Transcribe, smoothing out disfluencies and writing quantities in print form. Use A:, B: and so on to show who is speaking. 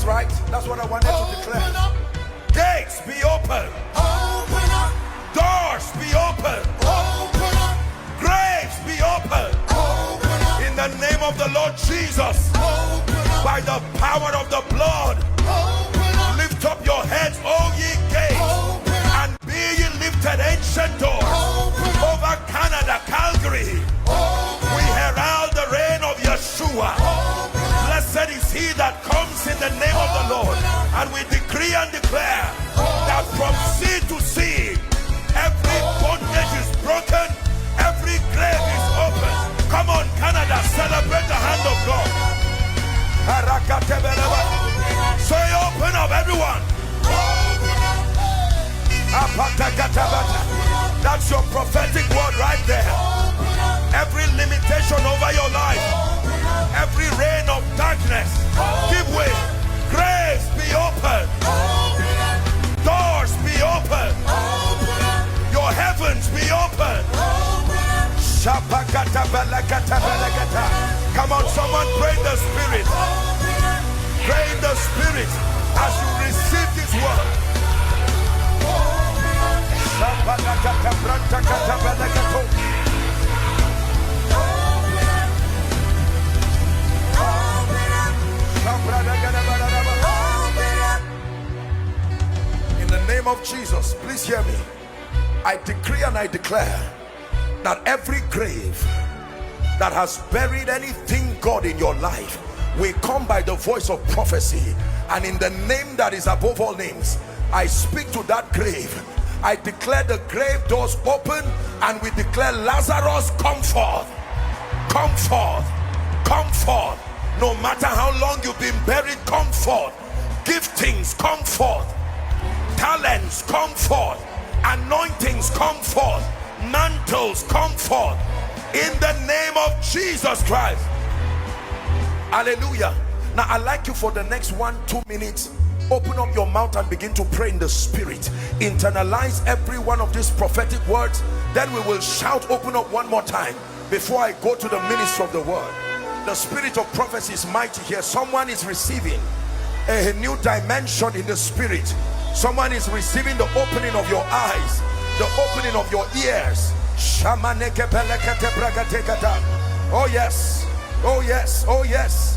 A: That's right. That's what I wanted to declare. Gates be open.
B: Open up.
A: Doors be open.
B: Open up.
A: Graves be open.
B: Open up.
A: In the name of the Lord Jesus.
B: Open up.
A: By the power of the blood.
B: Open up.
A: Lift up your heads, O ye gates.
B: Open up.
A: And be ye lifted, ancient doors.
B: Open up.
A: Over Canada, Calgary.
B: Open
A: We herald the reign of Yeshua.
B: Open up.
A: Blessed is he that comes in the name of the Lord. And we decree and declare that from sea to sea, every bondage is broken, every grave is open. Come on, Canada, celebrate the hand of God. Say open up, everyone. That's your prophetic word right there. Every limitation over your life, every reign of darkness, give way. Graves be open. Doors be open. Your heavens be open. Come on, someone pray in the spirit. Pray in the spirit as you receive this word. In the name of Jesus, please hear me. I decree and I declare that every grave that has buried anything God in your life will come by the voice of prophecy, and in the name that is above all names, I speak to that grave. I declare the grave doors open, and we declare, Lazarus, come forth, come forth, come forth. No matter how long you've been buried, come forth. Giftings, come forth. Talents, come forth. Anointings, come forth. Mantles, come forth. In the name of Jesus Christ. Hallelujah. Now I'd like you for the next 1-2 minutes, open up your mouth and begin to pray in the spirit. Internalize every one of these prophetic words. Then we will shout, open up one more time before I go to the ministry of the word. The spirit of prophecy is mighty here. Someone is receiving a new dimension in the spirit. Someone is receiving the opening of your eyes, the opening of your ears. Oh yes, oh yes, oh yes.